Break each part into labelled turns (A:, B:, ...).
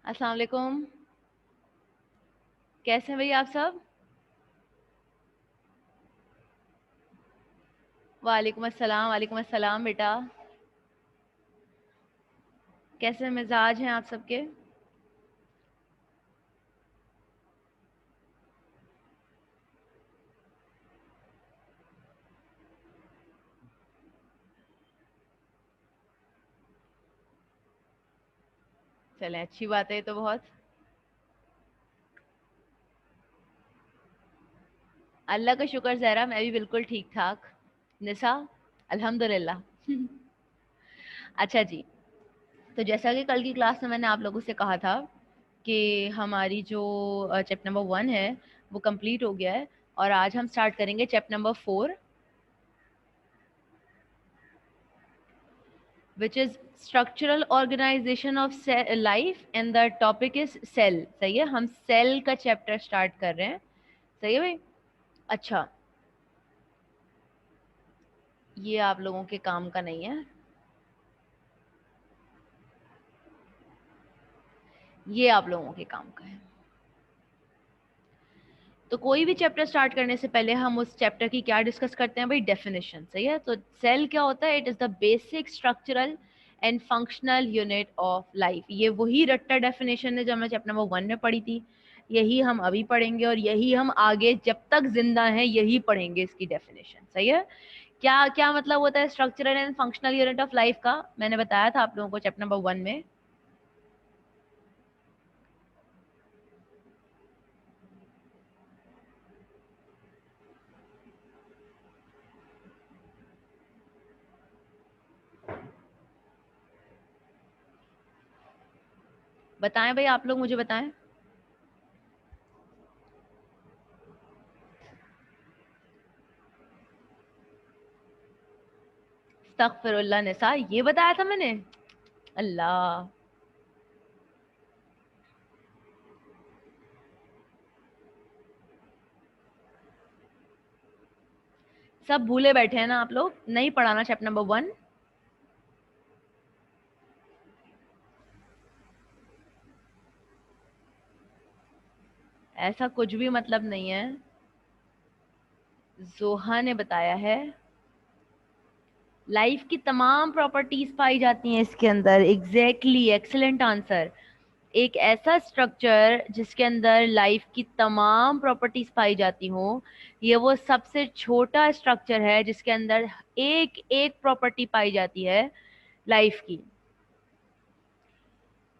A: अस्सलाम वालेकुम। कैसे हैं भैया आप सब? वालेकुम अस्सलाम बेटा। कैसे मिजाज हैं आप सबके? चलें, अच्छी बात है ये तो बहुत। अल्लाह का शुक्र ज़हरा, मैं भी बिल्कुल ठीक ठाक। निसा, अल्हम्दुलिल्लाह। अच्छा जी, तो जैसा कि कल की क्लास में मैंने आप लोगों से कहा था कि हमारी जो चैप्टर नंबर 1 है वो कंप्लीट हो गया है और आज हम स्टार्ट करेंगे chapter number 4, which is structural organization of life and the topic is cell। सही है, हम सेल का चैप्टर स्टार्ट कर रहे हैं। सही है भाई। अच्छा, ये आप लोगों के काम का नहीं है, ये आप लोगों के काम का है। तो कोई भी चैप्टर स्टार्ट करने से पहले हम उस चैप्टर की क्या डिस्कस करते हैं भाई? डेफिनेशन। सही है, तो सेल क्या होता है? It is the basic structural and functional unit of life. ये वही रट्टा डेफिनेशन है जो हमने चैप्टर नंबर 1 में पढ़ी थी, यही हम अभी पढ़ेंगे और यही हम आगे जब तक जिंदा हैं यही पढ़ेंगे इसकी डेफिनेशन। सही है। क्या क्या मतलब होता है structural and functional unit of life का? मैंने बताया था आप लोगों को चैप्टर नंबर 1 में। बताएं भाई, आप लोग मुझे बताएं। अस्तगफिरुल्लाह निसा, ये बताया था मैंने? अल्लाह, सब भूले बैठे हैं ना आप लोग, नहीं पढ़ाना चैप्टर नंबर 1। ऐसा कुछ भी मतलब नहीं है, जोहा ने बताया है। लाइफ की तमाम प्रॉपर्टीज पाई जाती हैं इसके अंदर। Exactly, excellent answer. एक ऐसा स्ट्रक्चर जिसके अंदर लाइफ की तमाम प्रॉपर्टीज पाई जाती हो, ये वो सबसे छोटा स्ट्रक्चर है जिसके अंदर एक एक प्रॉपर्टी पाई जाती है लाइफ की।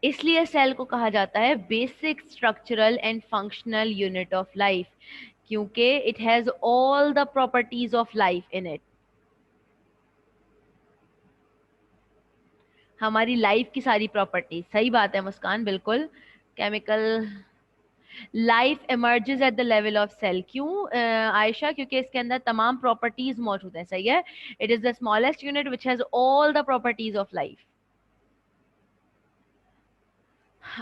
A: इसलिए सेल को कहा जाता है basic structural and functional unit of life, क्योंकि it has all the properties of life in it. हमारी लाइफ की सारी प्रॉपर्टीज। सही बात है मुस्कान, बिल्कुल। Chemical life emerges at the level of cell. क्यों आयशा? क्योंकि इसके अंदर तमाम प्रॉपर्टीज मौजूद है। सही है। It is the smallest unit which has all the properties of life.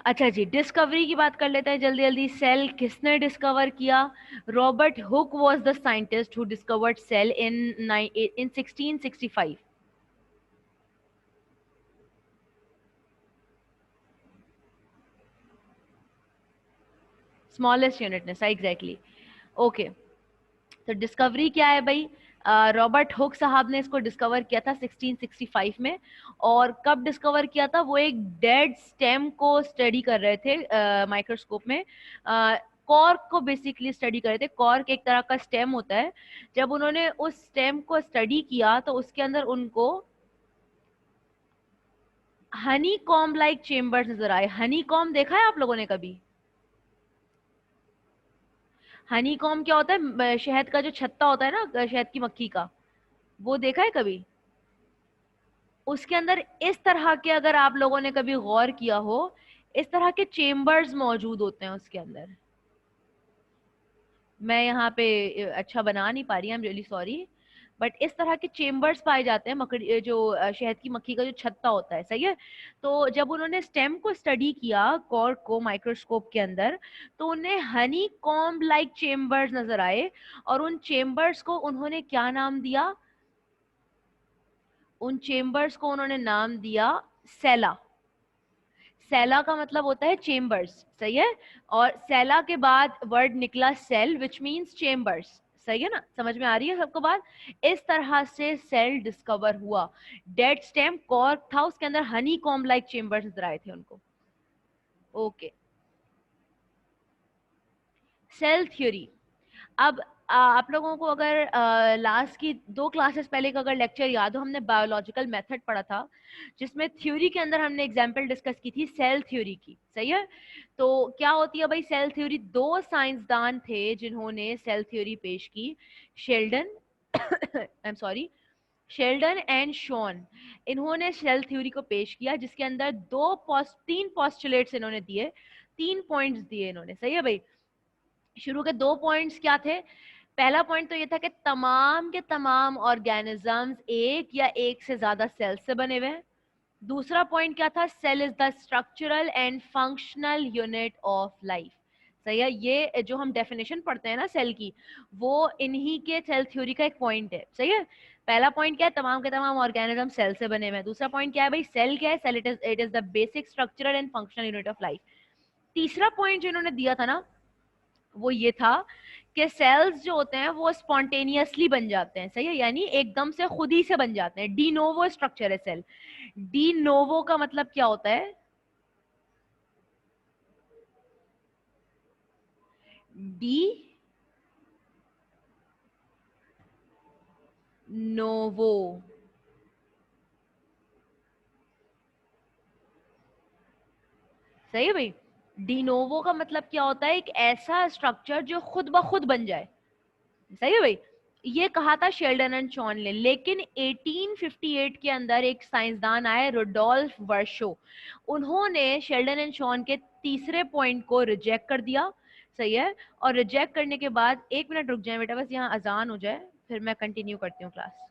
A: अच्छा जी, डिस्कवरी की बात कर लेते हैं जल्दी जल्दी। सेल किसने डिस्कवर किया? Robert Hooke was the scientist who discovered cell in 1665। Smallest unit ने, सही, एग्जैक्टली। ओके, तो डिस्कवरी क्या है भाई? रॉबर्ट हुक साहब ने इसको डिस्कवर किया था 1665 में। और कब डिस्कवर किया था? वो एक डेड स्टेम को स्टडी कर रहे थे माइक्रोस्कोप में। कॉर्क को बेसिकली स्टडी कर रहे थे। कॉर्क एक तरह का स्टेम होता है। जब उन्होंने उस स्टेम को स्टडी किया तो उसके अंदर उनको हनी कॉम्ब लाइक चेम्बर्स नजर आए। हनी कॉम्ब देखा है आप लोगों ने कभी? हनी कॉम्ब क्या होता है? शहद का जो छत्ता होता है ना, शहद की मक्खी का, वो देखा है कभी? उसके अंदर इस तरह के, अगर आप लोगों ने कभी गौर किया हो, इस तरह के चेम्बर्स मौजूद होते हैं उसके अंदर। मैं यहाँ पे अच्छा बना नहीं पा रही, I am really sorry, but इस तरह के चेम्बर्स पाए जाते हैं मकड़ी जो शहद की मक्खी का जो छत्ता होता है। सही है। तो जब उन्होंने स्टेम को स्टडी किया, कॉर्क को, माइक्रोस्कोप के अंदर, तो उन्हें हनी कॉम्ब लाइक चेम्बर्स नजर आए। और उन चेम्बर्स को उन्होंने क्या नाम दिया? उन चेम्बर्स को उन्होंने नाम दिया सेला। सेला का मतलब होता है चेम्बर्स, सही है, और सेला के बाद वर्ड निकला सेल विच मीन्स चेम्बर्स, सही है ना, समझ में आ रही है सबको बात। इस तरह से सेल डिस्कवर हुआ। डेड स्टेम कॉर्क था, उसके अंदर हनी कॉम्ब लाइक चेम्बर्स नजर आए थे उनको। Okay, cell theory. अब आप लोगों को अगर लास्ट की 2 क्लासेस पहले का अगर लेक्चर याद हो, हमने बायोलॉजिकल मेथड पढ़ा था जिसमें थ्योरी के अंदर हमने एग्जांपल डिस्कस की थी सेल थ्योरी की, सही है। तो क्या होती है भाई सेल थ्योरी, 2 साइंसदान थे जिन्होंने सेल थ्योरी पेश की, Sheldon I am sorry, Sheldon and Shawn. इन्होंने सेल थ्योरी को पेश किया जिसके अंदर 3 पोस्टुलेट्स इन्होंने दिए, 3 पॉइंट्स दिए इन्होंने, सही है भाई। शुरू के 2 पॉइंट्स क्या थे? पहला पॉइंट तो ये था कि तमाम के तमाम ऑर्गेनिजम्स एक या एक से ज्यादा सेल से बने हुए हैं। दूसरा पॉइंट क्या था? Cell is the structural and functional unit of life, सही है। ये जो हम डेफिनेशन पढ़ते हैं ना सेल की, वो इन्हीं के सेल थ्योरी का एक पॉइंट है, सही है। पहला पॉइंट क्या है? तमाम के तमाम ऑर्गेनिज्म सेल से बने हुए हैं। दूसरा पॉइंट क्या है भाई? सेल क्या है? Cell it is the basic structural and functional unit of life. तीसरा पॉइंट जो इन्होंने दिया था ना, वो ये था कि सेल्स जो होते हैं वो स्पॉन्टेनियसली बन जाते हैं, सही है, यानी एकदम से खुद ही से बन जाते हैं। डी नोवो स्ट्रक्चर है सेल। डी नोवो का मतलब क्या होता है? डी नोवो, सही है भाई। डी नोवो का मतलब क्या होता है? एक ऐसा स्ट्रक्चर जो खुद ब खुद बन जाए, सही है भाई। ये कहा था शेल्डन एंड शॉन ने, लेकिन 1858 के अंदर एक साइंसदान आए, रुडोल्फ वर्शो। उन्होंने शेल्डन एंड शॉन के तीसरे पॉइंट को रिजेक्ट कर दिया, सही है। और रिजेक्ट करने के बाद, 1 मिनट रुक जाए बेटा, बस यहाँ अजान हो जाए फिर मैं कंटिन्यू करती हूँ क्लास।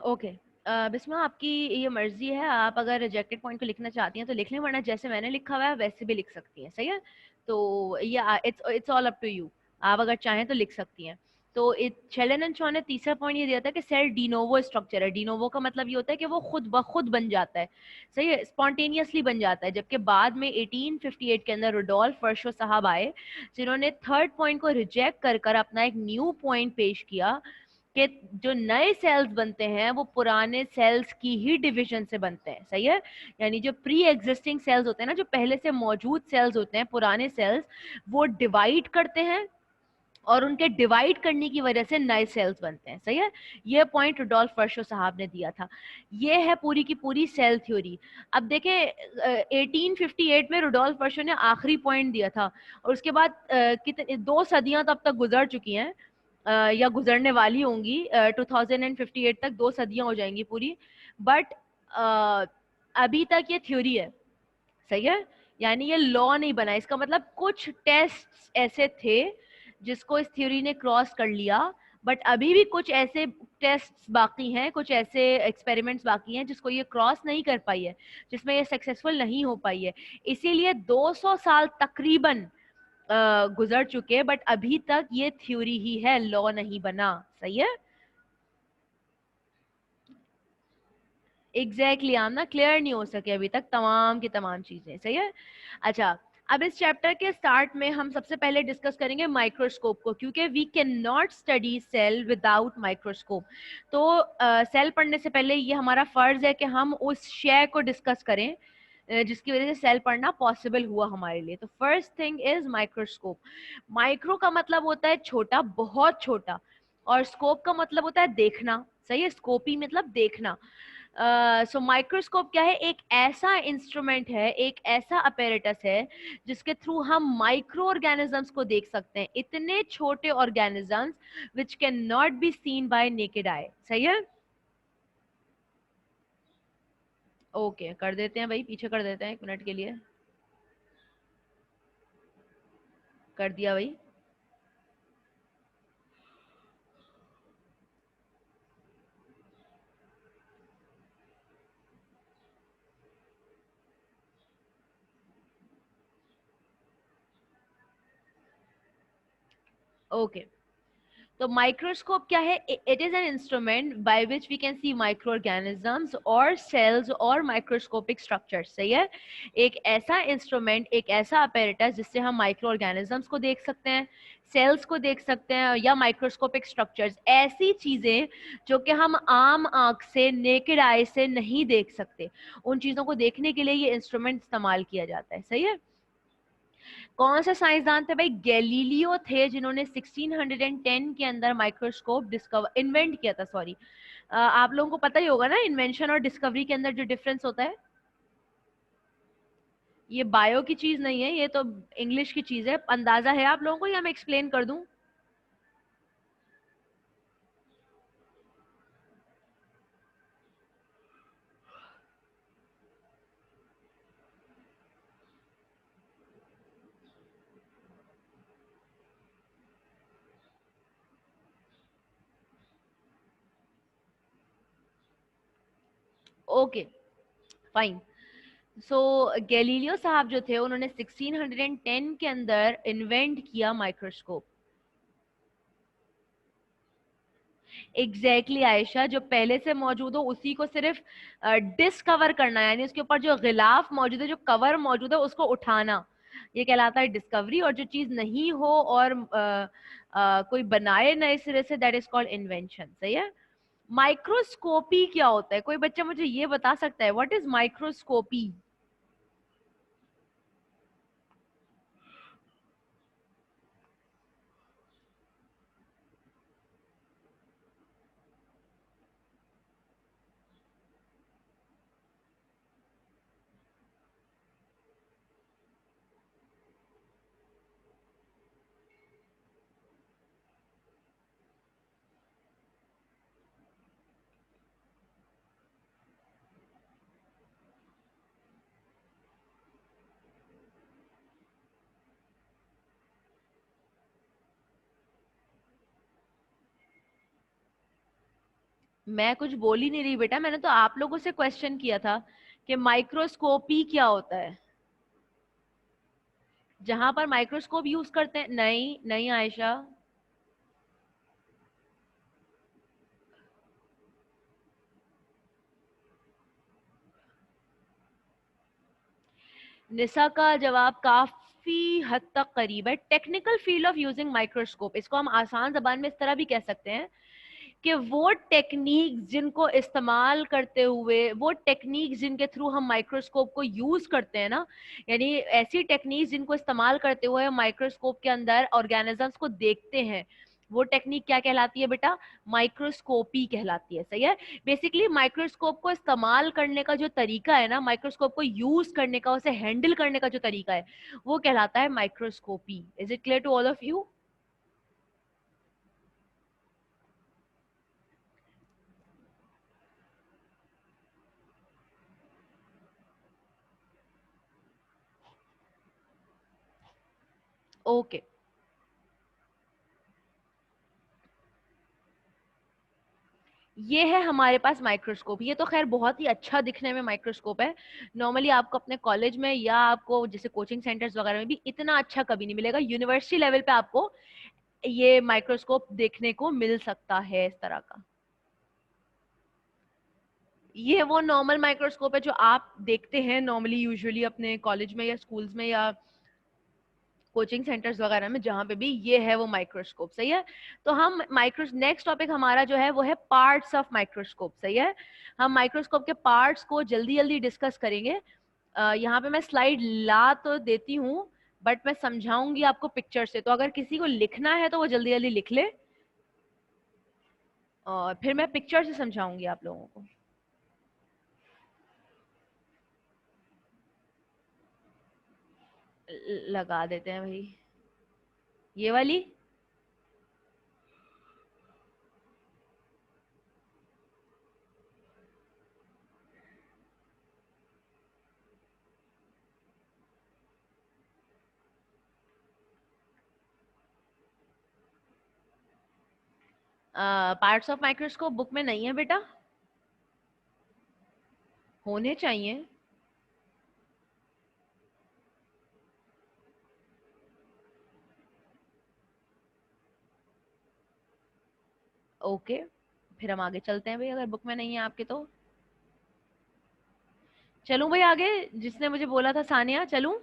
A: ओके, बिस्मा आपकी ये मर्जी है, आप अगर रिजेक्टेड पॉइंट को लिखना चाहती हैं तो लिख लें, वरना जैसे मैंने लिखा हुआ है वैसे भी लिख सकती हैं, सही है। तो ये it's it's all up to you, आप अगर चाहें तो लिख सकती हैं। तो शेल्डन एंड शॉन ने तीसरा पॉइंट ये दिया था कि सेल डीनोवो स्ट्रक्चर है। डीनोवो का मतलब ये होता है कि वो खुद ब खुद बन जाता है, सही है, स्पॉन्टेनियसली बन जाता है। जबकि बाद में 1858 के अंदर रुडोल्फ वर्शो साहब आए, जिन्होंने थर्ड पॉइंट को रिजेक्ट कर कर अपना एक न्यू पॉइंट पेश किया कि जो नए सेल्स बनते हैं वो पुराने सेल्स की ही डिवीजन से बनते हैं, सही है। यानी जो प्री एग्जिस्टिंग सेल्स होते हैं ना, जो पहले से मौजूद सेल्स होते हैं, पुराने सेल्स, वो डिवाइड करते हैं और उनके डिवाइड करने की वजह से नए सेल्स बनते हैं, सही है। ये पॉइंट रुडोल्फ वर्शो साहब ने दिया था। ये है पूरी की पूरी सेल थ्योरी। अब देखें, 1858 में रुडोल्फ वर्शो ने आखिरी पॉइंट दिया था, और उसके बाद कितने 2 सदियां तब तक गुजर चुकी हैं, या गुजरने वाली होंगी। 2058 तक 2 सदियां हो जाएंगी पूरी, बट अभी तक ये थ्योरी है, सही है। यानी ये लॉ नहीं बना। इसका मतलब कुछ टेस्ट ऐसे थे जिसको इस थ्योरी ने क्रॉस कर लिया, बट अभी भी कुछ ऐसे टेस्ट बाकी हैं, कुछ ऐसे एक्सपेरिमेंट्स बाकी हैं जिसको ये क्रॉस नहीं कर पाई है, जिसमें ये सक्सेसफुल नहीं हो पाई है। इसीलिए 200 साल तकरीबन गुजर चुके, बट अभी तक ये थ्योरी ही है, लॉ नहीं बना, सही है। एग्जैक्टली हम ना क्लियर नहीं हो सके अभी तक तमाम की तमाम चीजें, सही है। अच्छा, अब इस चैप्टर के स्टार्ट में हम सबसे पहले डिस्कस करेंगे माइक्रोस्कोप को, क्योंकि we can not study cell without microscope. तो सेल पढ़ने से पहले ये हमारा फर्ज है कि हम उस शेय को डिस्कस करें जिसकी वजह से सेल पढ़ना पॉसिबल हुआ हमारे लिए। तो first thing is microscope. Micro का मतलब होता है छोटा, बहुत छोटा, और स्कोप का मतलब होता है देखना, सही है। स्कोपी मतलब देखना। सो माइक्रोस्कोप क्या है? एक ऐसा इंस्ट्रूमेंट है, एक ऐसा अपैरेटस है जिसके थ्रू हम माइक्रो ऑर्गेनिजम्स को देख सकते हैं, इतने छोटे organisms which can not be seen bye naked eye, सही है। ओके कर देते हैं भाई, पीछे कर देते हैं 1 मिनट के लिए। कर दिया भाई। ओके, तो माइक्रोस्कोप क्या है? It is an instrument by which we can see microorganisms और सेल्स और माइक्रोस्कोपिक स्ट्रक्चर्स, सही है। एक ऐसा इंस्ट्रूमेंट, एक ऐसा अपैरेटस जिससे हम माइक्रो ऑर्गेनिजम्स को देख सकते हैं, सेल्स को देख सकते हैं, या माइक्रोस्कोपिक स्ट्रक्चर्स, ऐसी चीजें जो कि हम आम आंख से, नेकेड आई से नहीं देख सकते, उन चीजों को देखने के लिए ये इंस्ट्रूमेंट इस्तेमाल किया जाता है, सही है। कौन से साइंसदान थे भाई? गैलीलियो थे, जिन्होंने 1610 के अंदर माइक्रोस्कोप डिस्कवर इन्वेंट किया था। सॉरी, आप लोगों को पता ही होगा ना इन्वेंशन और डिस्कवरी के अंदर जो डिफरेंस होता है। ये बायो की चीज नहीं है, ये तो इंग्लिश की चीज है। अंदाजा है आप लोगों को, या मैं एक्सप्लेन कर दूं? Okay fine. सो गैलीलियो साहब जो थे, उन्होंने 1610 के अंदर इन्वेंट किया माइक्रोस्कोप। एग्जैक्टली आयशा, जो पहले से मौजूद हो उसी को सिर्फ डिस्कवर करना, यानी उसके ऊपर जो गिलाफ मौजूद है, जो कवर मौजूद है, उसको उठाना, ये कहलाता है डिस्कवरी। और जो चीज नहीं हो और कोई बनाए नए सिरे से, दैट इज कॉल्ड इन्वेंशन, सही है। माइक्रोस्कोपी क्या होता है? कोई बच्चा मुझे ये बता सकता है व्हाट इज माइक्रोस्कोपी? मैं कुछ बोल ही नहीं रही बेटा, मैंने तो आप लोगों से क्वेश्चन किया था कि माइक्रोस्कोपी क्या होता है। जहां पर माइक्रोस्कोप यूज करते हैं, नहीं नहीं आयशा। निशा का जवाब काफी हद तक करीब है। Technical field of using microscope, इसको हम आसान जबान में इस तरह भी कह सकते हैं कि वो टेक्निक जिनको इस्तेमाल करते हुए, वो टेक्निक जिनके थ्रू हम माइक्रोस्कोप को यूज करते हैं ना, यानी ऐसी टेक्निक जिनको इस्तेमाल करते हुए माइक्रोस्कोप के अंदर ऑर्गेनिजम्स को देखते हैं, वो टेक्निक क्या कहलाती है बेटा? माइक्रोस्कोपी कहलाती है, सही है। बेसिकली माइक्रोस्कोप को इस्तेमाल करने का जो तरीका है ना, माइक्रोस्कोप को यूज करने का, उसे हैंडल करने का जो तरीका है, वो कहलाता है microscopy. Is it clear to all of you? Okay, ये है हमारे पास माइक्रोस्कोप। ये तो खैर बहुत ही अच्छा दिखने में माइक्रोस्कोप है। नॉर्मली आपको अपने कॉलेज में या आपको जैसे कोचिंग सेंटर्स वगैरह में भी इतना अच्छा कभी नहीं मिलेगा। यूनिवर्सिटी लेवल पे आपको ये माइक्रोस्कोप देखने को मिल सकता है इस तरह का। ये वो नॉर्मल माइक्रोस्कोप है जो आप देखते हैं नॉर्मली यूजुअली अपने कॉलेज में या स्कूल्स में या कोचिंग सेंटर्स वगैरह में, जहां पे भी ये है वो माइक्रोस्कोप। सही है। तो हम माइक्रो नेक्स्ट टॉपिक हमारा जो है वो है पार्ट्स ऑफ माइक्रोस्कोप। सही है। हम माइक्रोस्कोप के पार्ट्स को जल्दी जल्दी डिस्कस करेंगे। यहाँ पे मैं स्लाइड ला तो देती हूँ, बट मैं समझाऊंगी आपको पिक्चर से, तो अगर किसी को लिखना है तो वो जल्दी जल्दी लिख ले, और फिर मैं पिक्चर से समझाऊंगी आप लोगों को। लगा देते हैं भाई ये वाली। पार्ट्स ऑफ माइक्रोस्कोप बुक में नहीं है बेटा, होने चाहिए। ओके, फिर हम आगे चलते हैं भाई, अगर बुक में नहीं है आपके तो। चलूं भाई आगे, जिसने मुझे बोला था सानिया, चलूं?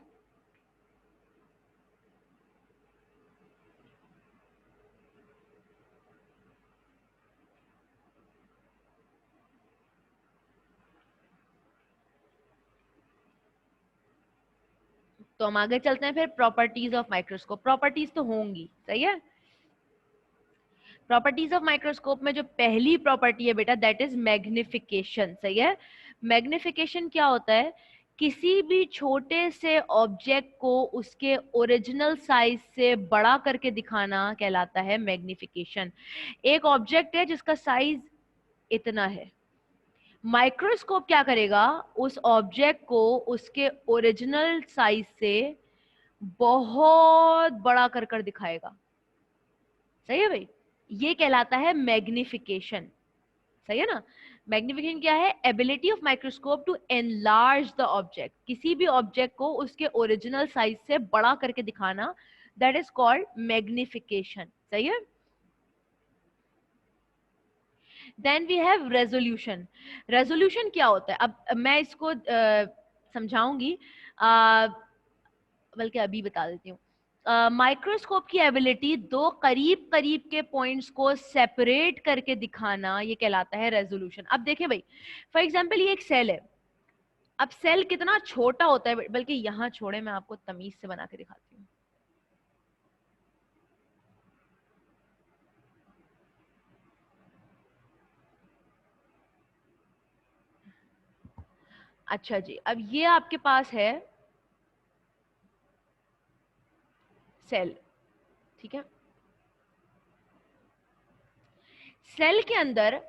A: तो हम आगे चलते हैं फिर। प्रॉपर्टीज ऑफ माइक्रोस्कोप, प्रॉपर्टीज तो होंगी। सही है। प्रॉपर्टीज ऑफ माइक्रोस्कोप में जो पहली प्रॉपर्टी है बेटा, दैट इज मैग्निफिकेशन। सही है। मैग्निफिकेशन क्या होता है? किसी भी छोटे से ऑब्जेक्ट को उसके ओरिजिनल साइज से बड़ा करके दिखाना कहलाता है मैग्निफिकेशन। एक ऑब्जेक्ट है जिसका साइज इतना है, माइक्रोस्कोप क्या करेगा? उस ऑब्जेक्ट को उसके ओरिजिनल साइज से बहुत बड़ा कर कर दिखाएगा। सही है भाई, ये कहलाता है मैग्निफिकेशन। सही है ना। मैग्निफिकेशन क्या है? Ability of microscope to enlarge the object, किसी भी ऑब्जेक्ट को उसके ओरिजिनल साइज से बड़ा करके दिखाना, दैट इज कॉल्ड मैग्निफिकेशन। सही है। Then we have resolution. Resolution क्या होता है? अब मैं इसको समझाऊंगी, बल्कि अभी बता देती हूँ। माइक्रोस्कोप की एबिलिटी दो करीब करीब के पॉइंट्स को सेपरेट करके दिखाना, ये कहलाता है रेजोल्यूशन। अब देखें भाई, फॉर एग्जांपल ये एक सेल है। अब सेल कितना छोटा होता है, बल्कि यहाँ छोड़े, मैं आपको तमीज से बना के दिखाती हूँ। अच्छा जी, अब ये आपके पास है सेल। ठीक है। सेल के अंदर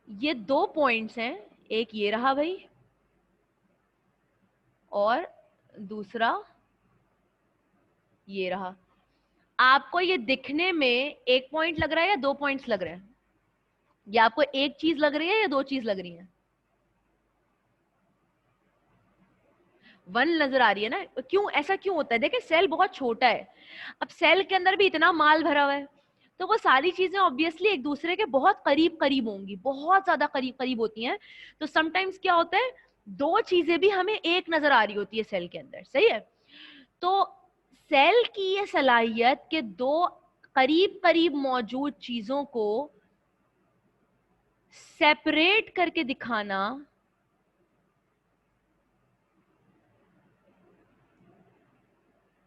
A: ये दो पॉइंट्स हैं, एक ये रहा भाई, और दूसरा ये रहा। आपको ये दिखने में एक पॉइंट लग रहा है या दो पॉइंट्स लग रहे हैं? या आपको एक चीज लग रही है या दो चीज लग रही है? वन नजर आ रही है ना। क्यों ऐसा क्यों होता है? देखिए सेल बहुत छोटा है, अब सेल के अंदर भी इतना माल भरा हुआ है, तो वो सारी चीजें ऑब्वियसली एक दूसरे के बहुत करीब करीब होंगी, बहुत ज्यादा करीब करीब होती हैं। तो समटाइम्स क्या होता है, दो चीजें भी हमें एक नजर आ रही होती है सेल के अंदर। सही है। तो सेल की ये सलाहियत कि दो करीब करीब मौजूद चीजों को सेपरेट करके दिखाना,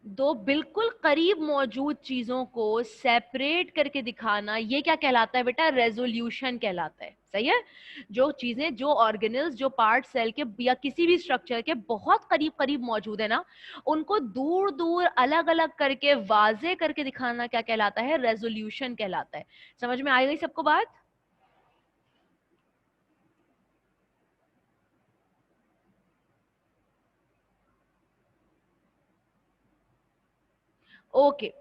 A: दो बिल्कुल करीब मौजूद चीजों को सेपरेट करके दिखाना, ये क्या कहलाता है बेटा? रेजोल्यूशन कहलाता है। सही है। जो चीजें, जो ऑर्गेनल्स, जो पार्ट सेल के या किसी भी स्ट्रक्चर के बहुत करीब करीब मौजूद है ना, उनको दूर दूर अलग अलग करके वाजे करके दिखाना क्या कहलाता है? रेजोल्यूशन कहलाता है। समझ में आ गई सबको बात? ओके,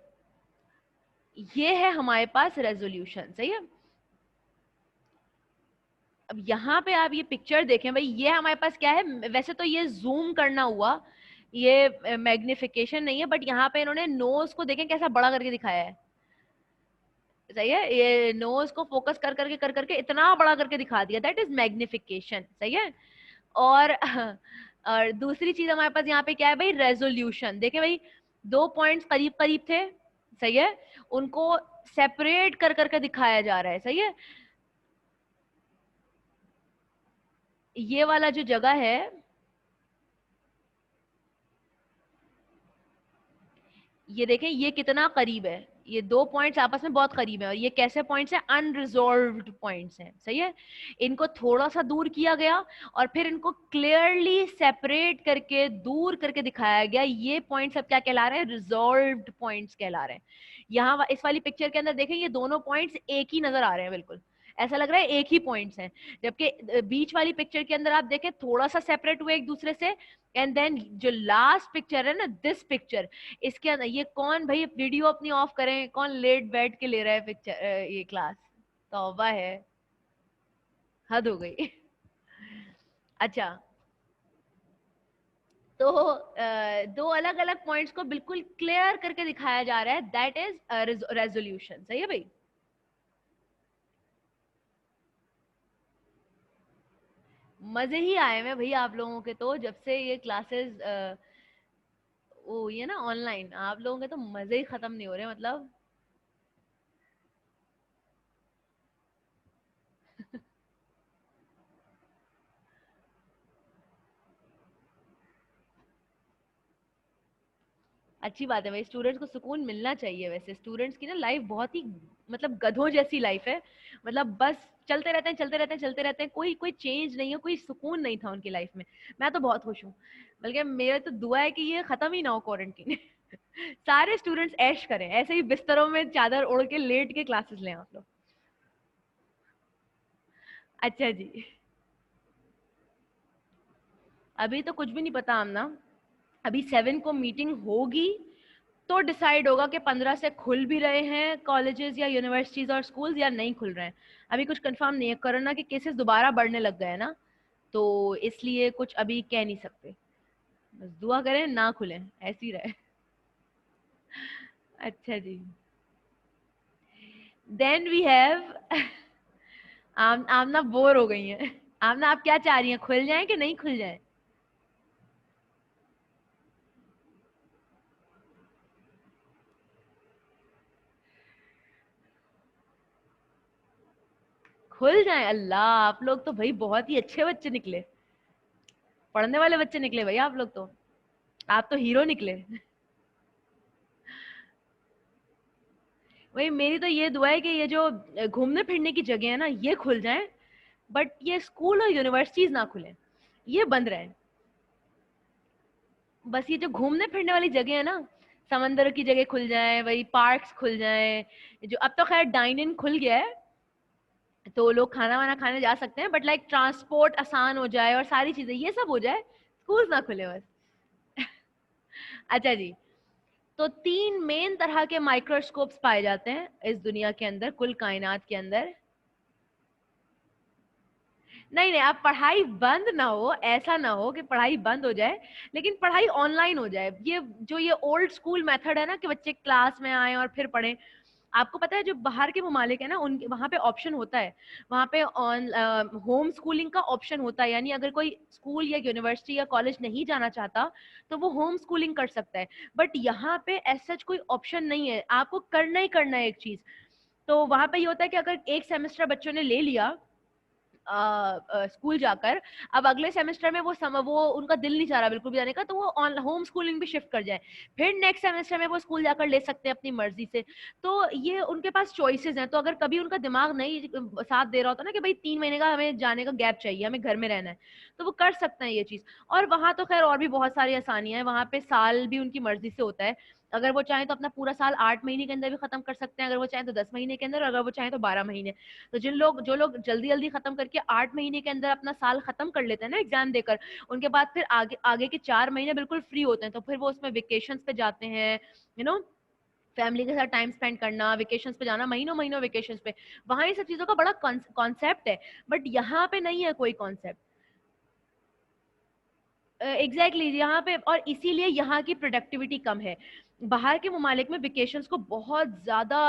A: ये है हमारे पास रेजोल्यूशन। सही है। अब यहाँ पे आप ये पिक्चर देखें भाई, ये हमारे पास क्या है? वैसे तो ये जूम करना हुआ, ये मैग्निफिकेशन नहीं है, बट यहाँ पे इन्होंने नोज को देखें कैसा बड़ा करके दिखाया है। सही है, ये नोज को फोकस कर करके इतना बड़ा करके दिखा दिया, दैट इज मैग्निफिकेशन। सही है। और और दूसरी चीज हमारे पास यहाँ पे क्या है भाई, रेजोल्यूशन। देखे भाई, दो पॉइंट्स करीब करीब थे, सही है, उनको सेपरेट कर करके दिखाया जा रहा है। सही है, ये वाला जो जगह है, ये देखें ये कितना करीब है, ये दो पॉइंट्स आपस में बहुत करीब है, और ये कैसे पॉइंट्स हैं, अनरिजॉल्व्ड पॉइंट्स हैं। सही है, इनको थोड़ा सा दूर किया गया और फिर इनको क्लियरली सेपरेट करके दूर करके दिखाया गया। ये पॉइंट्स अब क्या कहला रहे हैं, रिजॉल्व्ड पॉइंट्स कहला रहे हैं। यहाँ इस वाली पिक्चर के अंदर देखें, ये दोनों पॉइंट्स एक ही नजर आ रहे हैं, बिल्कुल ऐसा लग रहा है एक ही पॉइंट्स हैं, जबकि बीच वाली पिक्चर के अंदर आप देखें थोड़ा सा सेपरेट हुए एक दूसरे से। एंड देन जो लास्ट पिक्चर है ना, दिस पिक्चर, इसके अंदर ये कौन भाई, वीडियो अपनी ऑफ करें, कौन लेट बैठ के ले रहा है पिक्चर, ये क्लास, तौबा है, हद हो गई। अच्छा, तो दो अलग अलग पॉइंट्स को बिल्कुल क्लियर करके दिखाया जा रहा है, दैट इज रेजोल्यूशन। सही है भाई। मजे ही आए हैं भाई आप लोगों के तो, जब से ये क्लासेस वो ये ना ऑनलाइन, आप लोगों के तो मजे ही खत्म नहीं हो रहे, मतलब। अच्छी बात है भाई, स्टूडेंट्स को सुकून मिलना चाहिए। वैसे स्टूडेंट्स की ना लाइफ बहुत ही मतलब गधों जैसी लाइफ है, मतलब बस चलते रहते हैं चलते रहते हैं चलते रहते हैं, कोई कोई चेंज नहीं है, कोई सुकून नहीं था उनकी लाइफ में। मैं तो बहुत खुश हूँ, बल्कि मेरे तो दुआ है कि ये खत्म ही ना हो क्वारंटीन। सारे स्टूडेंट्स ऐश करें, ऐसे ही बिस्तरों में चादर ओढ़ के लेट के क्लासेस लें आप लोग। अच्छा जी, अभी तो कुछ भी नहीं पता आमना, अभी 7 को मीटिंग होगी तो डिसाइड होगा कि 15 से खुल भी रहे हैं कॉलेजेस या यूनिवर्सिटीज और स्कूल्स या नहीं खुल रहे हैं। अभी कुछ कंफर्म नहीं है, कोरोना के केसेस दोबारा बढ़ने लग गए हैं ना, तो इसलिए कुछ अभी कह नहीं सकते। बस दुआ करें ना खुले, ऐसी रहे। अच्छा जी, then we have Amna bore हो गई हैं। आमना आप क्या चाह रही हैं, खुल जाए कि नहीं खुल जाए? खुल जाए, अल्लाह, आप लोग तो भाई बहुत ही अच्छे बच्चे निकले, पढ़ने वाले बच्चे निकले भाई आप लोग तो, आप तो हीरो निकले। वही मेरी तो ये दुआ है कि ये जो घूमने फिरने की जगह है ना, ये खुल जाए, बट ये स्कूल और यूनिवर्सिटीज ना खुले, ये बंद रहे। बस ये जो घूमने फिरने वाली जगह है ना, समंदर की जगह खुल जाए, वही पार्क्स खुल जाए, जो अब तो खैर डाइन इन खुल गया है, तो लोग खाना वाना खाने जा सकते हैं, बट लाइक ट्रांसपोर्ट आसान हो जाए और सारी चीजें ये सब हो जाए, स्कूल ना खुले बस। अच्छा जी, तो 3 मेन तरह के माइक्रोस्कोप्स पाए जाते हैं इस दुनिया के अंदर, कुल कायनात के अंदर। नहीं नहीं, आप पढ़ाई बंद ना हो, ऐसा ना हो कि पढ़ाई बंद हो जाए, लेकिन पढ़ाई ऑनलाइन हो जाए। ये जो ये ओल्ड स्कूल मेथड है ना कि बच्चे क्लास में आए और फिर पढ़ें, आपको पता है जो बाहर के ममालिक है ना, उनके वहां पे ऑप्शन होता है, वहां पे ऑन होम स्कूलिंग का ऑप्शन होता है, यानी अगर कोई स्कूल या यूनिवर्सिटी या कॉलेज नहीं जाना चाहता तो वो होम स्कूलिंग कर सकता है। बट यहाँ पे ऐसा कोई ऑप्शन नहीं है, आपको करना ही करना है एक चीज। तो वहां पे ये होता है कि अगर एक सेमेस्टर बच्चों ने ले लिया स्कूल जाकर, अब अगले सेमेस्टर में वो उनका दिल नहीं चाह रहा बिल्कुल भी जाने का, तो वो ऑन होम स्कूलिंग भी शिफ्ट कर जाए, फिर नेक्स्ट सेमेस्टर में वो स्कूल जाकर ले सकते हैं अपनी मर्जी से। तो ये उनके पास चॉइसेस हैं, तो अगर कभी उनका दिमाग नहीं साथ दे रहा होता ना कि भाई 3 महीने का हमें जाने का गैप चाहिए, हमें घर में रहना है, तो वो कर सकते हैं ये चीज। और वहां तो खैर और भी बहुत सारी आसानियां हैं, वहां पे साल भी उनकी मर्जी से होता है, अगर वो चाहें तो अपना पूरा साल 8 महीने के अंदर भी खत्म कर सकते हैं, अगर वो चाहें तो 10 महीने के अंदर, अगर वो चाहें तो 12 महीने। तो जो लोग जल्दी जल्दी खत्म करके 8 महीने के अंदर अपना साल खत्म कर लेते हैं ना एग्जाम देकर, उनके बाद फिर आगे आगे के 4 महीने बिल्कुल फ्री होते हैं, तो फिर वो उसमें वेकेशन पे जाते हैं, यू नो, फैमिली के साथ टाइम स्पेंड करना, वेकेशंस पे जाना, महीनों महीनों वेकेशंस पे, वहां ये सब चीजों का बड़ा कॉन्सेप्ट है, बट यहाँ पे नहीं है कोई कॉन्सेप्ट। एग्जैक्टली यहाँ पे, और इसीलिए यहाँ की प्रोडक्टिविटी कम है। बाहर के ममालिक में वेकेशंस को बहुत ज्यादा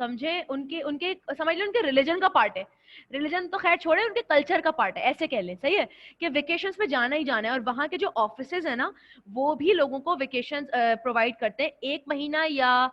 A: समझे, उनके उनके समझ लो उनके रिलीजन का पार्ट है। रिलीजन तो खैर छोड़े, उनके कल्चर का पार्ट है, ऐसे कह लें, सही है, कि वेकेशंस पे जाना ही जाना है। और वहाँ के जो ऑफिसेज है ना, वो भी लोगों को वेकेशन प्रोवाइड करते हैं, 1 महीना या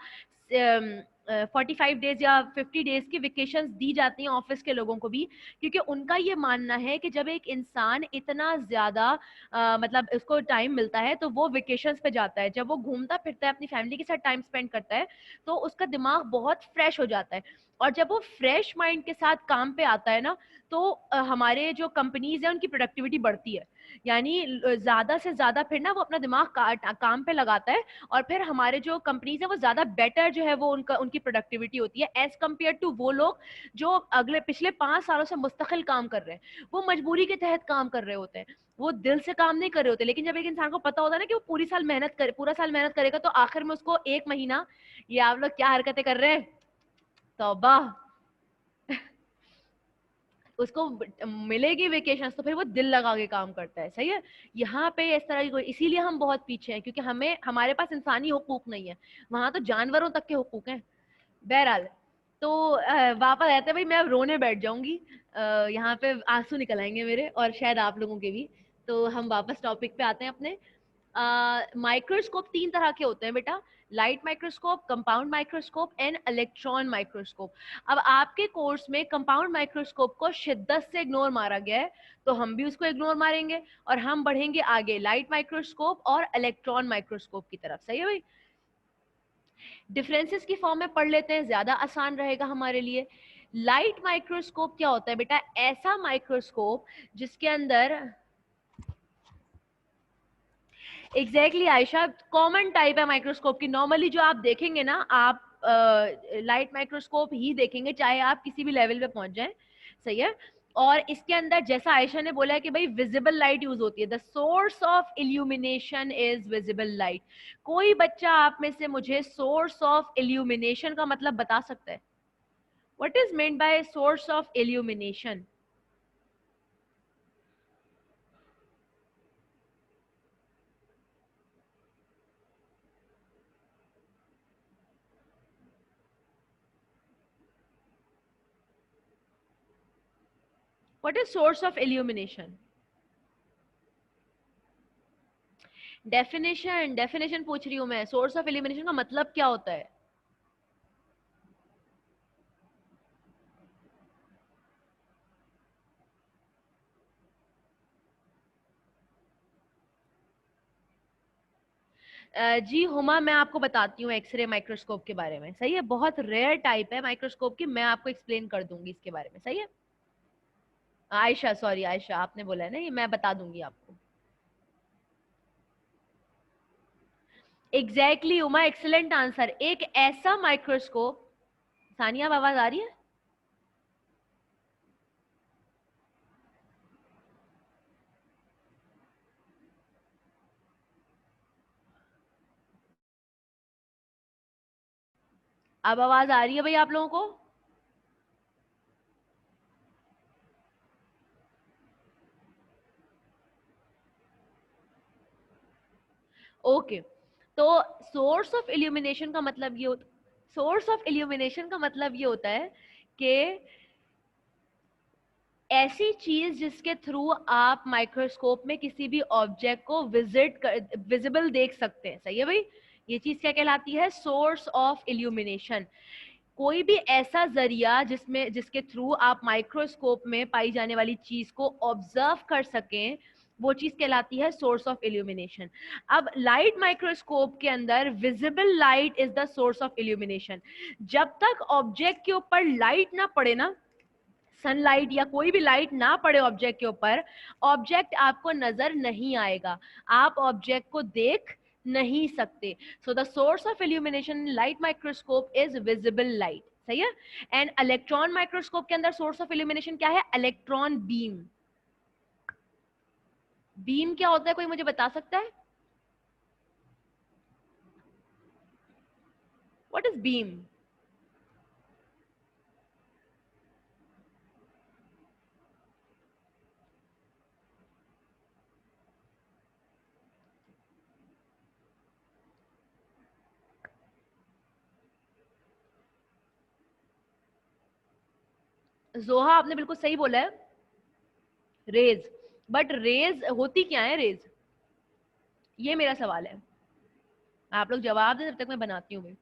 A: 45 डेज या 50 डेज की वेकेशन दी जाती हैं ऑफिस के लोगों को भी, क्योंकि उनका ये मानना है कि जब एक इंसान इतना ज्यादा मतलब उसको टाइम मिलता है तो वो वेकेशन पे जाता है, जब वो घूमता फिरता है अपनी फैमिली के साथ टाइम स्पेंड करता है तो उसका दिमाग बहुत फ्रेश हो जाता है। और जब वो फ्रेश माइंड के साथ काम पे आता है ना, तो हमारे जो कंपनीज है उनकी प्रोडक्टिविटी बढ़ती है। यानी ज्यादा से ज्यादा फिर ना वो अपना दिमाग काम पे लगाता है, और फिर हमारे जो कंपनीज है वो ज्यादा बेटर जो है वो उनका उनकी प्रोडक्टिविटी होती है एज कम्पेयर टू वो लोग जो अगले पिछले 5 सालों से मुस्तकिल काम कर रहे हैं। वो मजबूरी के तहत काम कर रहे होते हैं, वो दिल से काम नहीं कर रहे होते। लेकिन जब एक इंसान को पता होता है ना कि वो पूरा साल मेहनत करेगा, तो आखिर में उसको 1 महीना, ये आप लोग क्या हरकतें कर रहे हैं, तौबा, उसको मिलेगी वेकेशन तो फिर वो दिल लगा के काम करता है, सही है। यहाँ पे इस तरह की, इसीलिए हम बहुत पीछे हैं, क्योंकि हमें हमारे पास इंसानी हुकूक नहीं है, वहां तो जानवरों तक के हुकूक हैं। बहरहाल, तो वापस आते हैं भाई, मैं अब रोने बैठ जाऊंगी, यहाँ पे आंसू निकल आएंगे मेरे और शायद आप लोगों के भी। तो हम वापस टॉपिक पे आते हैं अपने। माइक्रोस्कोप 3 तरह के होते हैं बेटा, light microscope, compound microscope and electron microscope. अब आपके कोर्स में कंपाउंड माइक्रोस्कोप को शिद्दत से इग्नोर मारा गया है, तो हम भी उसको इग्नोर मारेंगे और हम बढ़ेंगे आगे लाइट माइक्रोस्कोप और इलेक्ट्रॉन माइक्रोस्कोप की तरफ, सही है भाई। डिफरेंसेस की फॉर्म में पढ़ लेते हैं, ज्यादा आसान रहेगा हमारे लिए। लाइट माइक्रोस्कोप क्या होता है बेटा, ऐसा माइक्रोस्कोप जिसके अंदर एग्जैक्टली आयशा, कॉमन टाइप है माइक्रोस्कोप की। नॉर्मली जो आप देखेंगे ना, आप लाइट माइक्रोस्कोप ही देखेंगे चाहे आप किसी भी लेवल पे पहुंच जाएं, सही है। और इसके अंदर जैसा आयशा ने बोला है कि भाई विजिबल लाइट यूज होती है, the source of illumination is visible light. कोई बच्चा आप में से मुझे सोर्स ऑफ इल्यूमिनेशन का मतलब बता सकता है? What is meant by source of illumination? What is source of illumination? Definition definition पूछ रही हूं मैं, सोर्स ऑफ इल्यूमिनेशन का मतलब क्या होता है? जी हुमा, मैं आपको बताती हूँ एक्सरे माइक्रोस्कोप के बारे में, सही है। बहुत रेयर टाइप है माइक्रोस्कोप की, मैं आपको एक्सप्लेन कर दूंगी इसके बारे में, सही है। आयशा, सॉरी आयशा, आपने बोला है ना, ये मैं बता दूंगी आपको। Exactly Uma, excellent answer. एक ऐसा माइक्रोस्कोप, सानिया अब आवाज आ रही है? अब आवाज आ रही है भाई आप लोगों को? ओके, तो सोर्स ऑफ इल्यूमिनेशन का मतलब ये होता, सोर्स ऑफ इल्यूमिनेशन का मतलब ये होता है कि ऐसी चीज जिसके थ्रू आप माइक्रोस्कोप में किसी भी ऑब्जेक्ट को विजिबल देख सकते हैं, सही है भाई। ये चीज क्या कहलाती है? Source of illumination. कोई भी ऐसा जरिया जिसमें जिसके थ्रू आप माइक्रोस्कोप में पाई जाने वाली चीज को ऑब्जर्व कर सकें, वो चीज कहलाती है सोर्स ऑफ इल्यूमिनेशन। अब लाइट माइक्रोस्कोप के अंदर visible light is the source of illumination. जब तक ऑब्जेक्ट के ऊपर लाइट ना पड़े ना, सनलाइट या कोई भी लाइट ना पड़े ऑब्जेक्ट के ऊपर, ऑब्जेक्ट आपको नजर नहीं आएगा, आप ऑब्जेक्ट को देख नहीं सकते। So the source of illumination in light microscope is visible light, सही है। एंड इलेक्ट्रॉन माइक्रोस्कोप के अंदर सोर्स ऑफ इल्यूमिनेशन क्या है? Electron beam. बीम क्या होता है, कोई मुझे बता सकता है? What is beam? जोहा आपने बिल्कुल सही बोला है, रेज, बट रेज होती क्या है रेज, ये मेरा सवाल है। आप लोग जवाब दें, जब तक मैं बनाती हूँ भाई।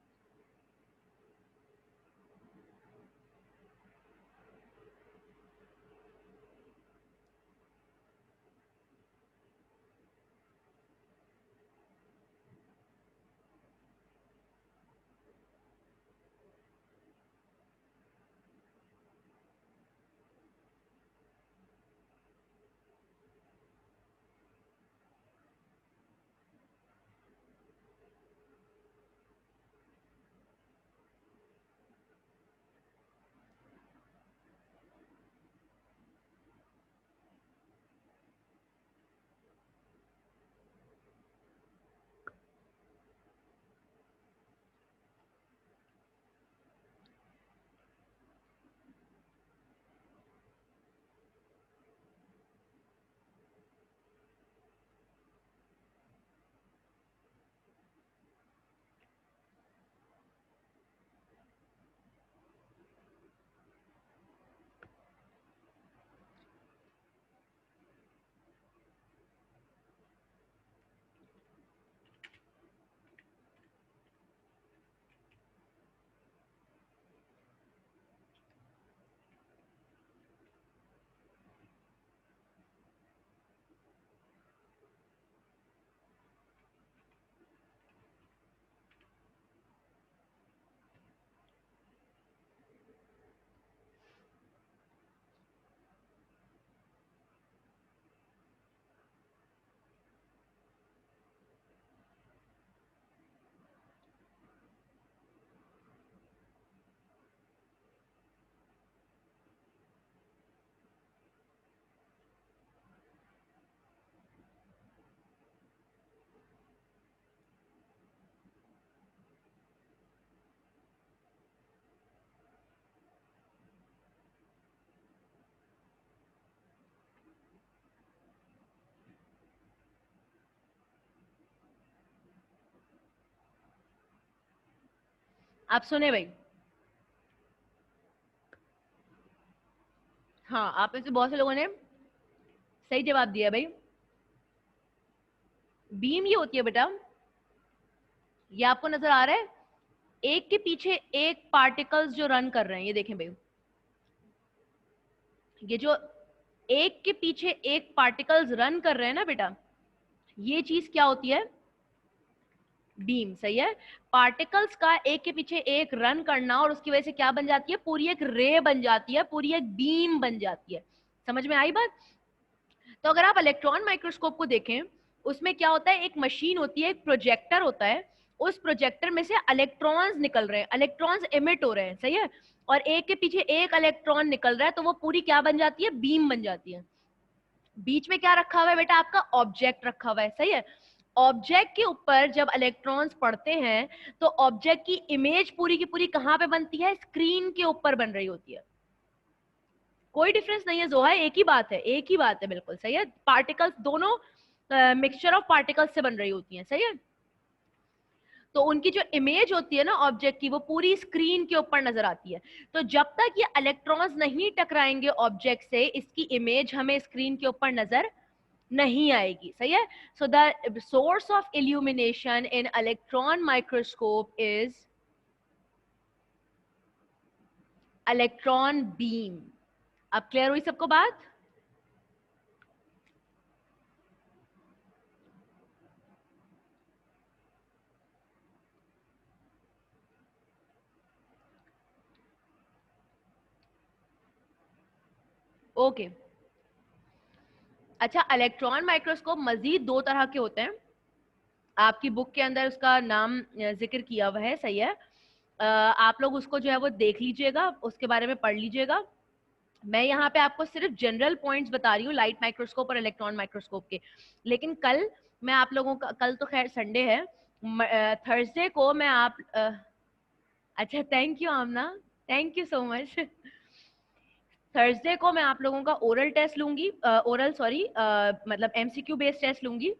A: आप सुने भाई? हाँ, आप में से बहुत से लोगों ने सही जवाब दिया भाई। बीम ये होती है बेटा, ये आपको नजर आ रहा है, एक के पीछे एक पार्टिकल्स जो रन कर रहे हैं, ये देखें भाई, ये जो एक के पीछे एक पार्टिकल्स रन कर रहे हैं ना बेटा, ये चीज क्या होती है? बीम। सही है। पार्टिकल्स का एक के पीछे एक रन करना, और उसकी वजह से क्या बन जाती है? पूरी एक रे बन जाती है, पूरी एक बीम बन जाती है। समझ में आई बात? तो अगर आप इलेक्ट्रॉन माइक्रोस्कोप को देखें, उसमें क्या होता है? एक मशीन होती है, एक प्रोजेक्टर होता है, उस प्रोजेक्टर में से इलेक्ट्रॉन्स निकल रहे हैं, इलेक्ट्रॉन्स इमिट हो रहे हैं। सही है। और एक के पीछे एक इलेक्ट्रॉन निकल रहा है, तो वो पूरी क्या बन जाती है? बीम बन जाती है। बीच में क्या रखा हुआ है बेटा? आपका ऑब्जेक्ट रखा हुआ है। सही है। ऑब्जेक्ट के ऊपर जब इलेक्ट्रॉन्स पड़ते हैं, तो ऑब्जेक्ट की इमेज पूरी की पूरी कहां पे बनती है? स्क्रीन के ऊपर बन रही होती है। कोई डिफरेंस नहीं है जोहा, एक ही बात है, एक ही बात है, बिल्कुल सही है। पार्टिकल्स दोनों मिक्सचर ऑफ पार्टिकल्स से बन रही होती हैं। सही है। तो उनकी जो इमेज होती है ना ऑब्जेक्ट की, वो पूरी स्क्रीन के ऊपर नजर आती है। तो जब तक ये इलेक्ट्रॉन्स नहीं टकराएंगे ऑब्जेक्ट से, इसकी इमेज हमें स्क्रीन के ऊपर नजर नहीं आएगी। सही है। So the source of illumination in electron microscope is electron beam. अब क्लियर हुई सबको बात? Okay okay. अच्छा, इलेक्ट्रॉन माइक्रोस्कोप मजीद दो तरह के होते हैं, आपकी बुक के अंदर उसका नाम जिक्र किया हुआ है। सही है। आप लोग उसको जो है वो देख लीजिएगा, उसके बारे में पढ़ लीजिएगा। मैं यहाँ पे आपको सिर्फ जनरल पॉइंट्स बता रही हूँ लाइट माइक्रोस्कोप और इलेक्ट्रॉन माइक्रोस्कोप के। लेकिन कल मैं आप लोगों का, कल तो खैर संडे है, थर्सडे को मैं अच्छा thank you Aamna, thank you so much. Thursday को मैं आप लोगों का ओरल टेस्ट लूंगी, ओरल सॉरी, मतलब एमसीक्यू बेस्ड टेस्ट लूंगी।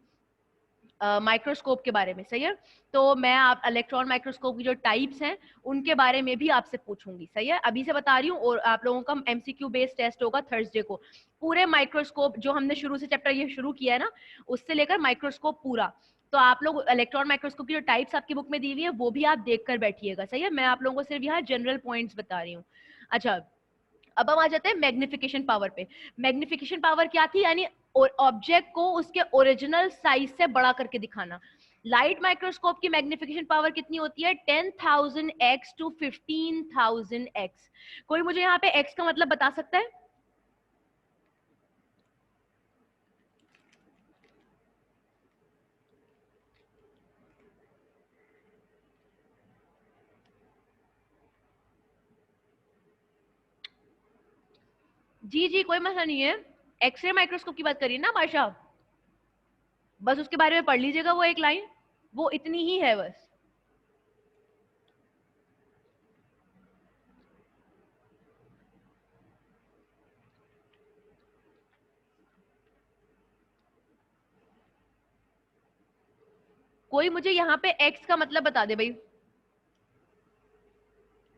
A: माइक्रोस्कोप के बारे में, सही है। तो मैं आप इलेक्ट्रॉन माइक्रोस्कोप की जो टाइप्स हैं उनके बारे में भी आपसे पूछूंगी, सही है। अभी से बता रही हूँ, और आप लोगों का एमसीक्यू बेस्ड टेस्ट होगा थर्सडे को। पूरे माइक्रोस्कोप जो हमने शुरू से चैप्टर ये शुरू किया है ना, उससे लेकर माइक्रोस्कोप पूरा, तो आप लोग इलेक्ट्रॉन माइक्रोस्कोप की जो टाइप्स आपकी बुक में दी हुई है वो भी आप देख कर बैठिएगा, सही है। मैं आप लोगों को सिर्फ यहाँ जनरल पॉइंट्स बता रही हूँ। अच्छा, अब हम आ जाते हैं मैग्निफिकेशन पावर पे। मैग्निफिकेशन पावर क्या थी, यानी ऑब्जेक्ट को उसके ओरिजिनल साइज से बड़ा करके दिखाना। लाइट माइक्रोस्कोप की मैग्निफिकेशन पावर कितनी होती है, 10,000x to 15,000x। कोई मुझे यहाँ पे x का मतलब बता सकता है? जी जी, कोई मसला नहीं है। एक्सरे माइक्रोस्कोप की बात करिए ना माशा, बस उसके बारे में पढ़ लीजिएगा वो एक लाइन, वो इतनी ही है बस। कोई मुझे यहाँ पे x का मतलब बता दे भाई।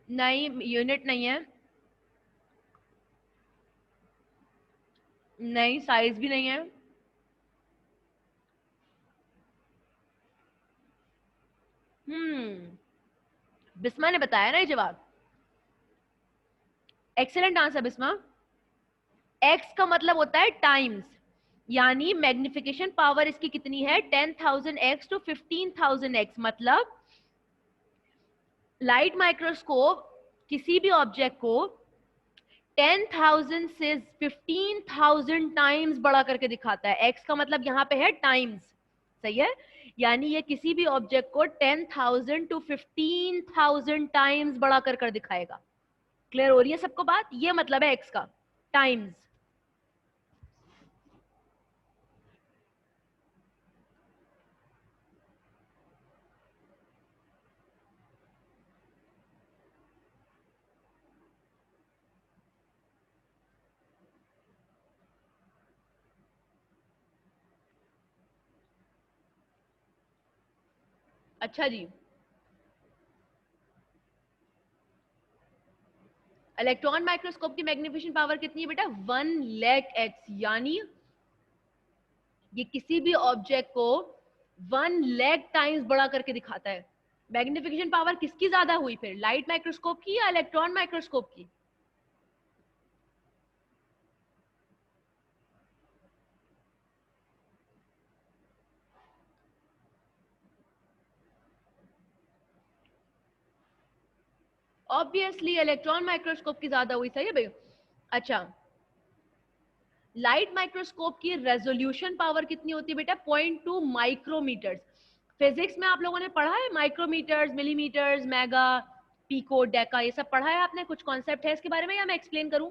A: नहीं, यूनिट नहीं है, नहीं साइज भी नहीं है। बिस्मा ने बताया ना ये जवाब। Excellent answer Bisma. x का मतलब होता है टाइम्स, यानी मैग्निफिकेशन पावर इसकी कितनी है, 10,000x to 15,000x। मतलब लाइट माइक्रोस्कोप किसी भी ऑब्जेक्ट को 10,000 से 15,000 टाइम्स बड़ा करके दिखाता है। x का मतलब यहाँ पे है टाइम्स, सही है। यानी ये किसी भी ऑब्जेक्ट को 10,000 to 15,000 टाइम्स बड़ा कर दिखाएगा। क्लियर हो रही है सबको बात? ये मतलब है x का, टाइम्स। अच्छा जी, इलेक्ट्रॉन माइक्रोस्कोप की मैग्निफिकेशन पावर कितनी है बेटा, 1,00,000x। यानी ये किसी भी ऑब्जेक्ट को 1,00,000 टाइम्स बड़ा करके दिखाता है। मैग्निफिकेशन पावर किसकी ज्यादा हुई फिर, लाइट माइक्रोस्कोप की या इलेक्ट्रॉन माइक्रोस्कोप की? ऑब्वियसली इलेक्ट्रॉन माइक्रोस्कोप की ज्यादा हुई, सही है भाई। अच्छा, लाइट माइक्रोस्कोप की रेजोल्यूशन पावर कितनी होती है बेटा, 0.2 माइक्रोमीटर्स। फिजिक्स में आप लोगों ने पढ़ा है micrometres, millimetres, mega, pico, deca, ये सब पढ़ा है आपने? कुछ कॉन्सेप्ट है इसके बारे में या मैं एक्सप्लेन करूं?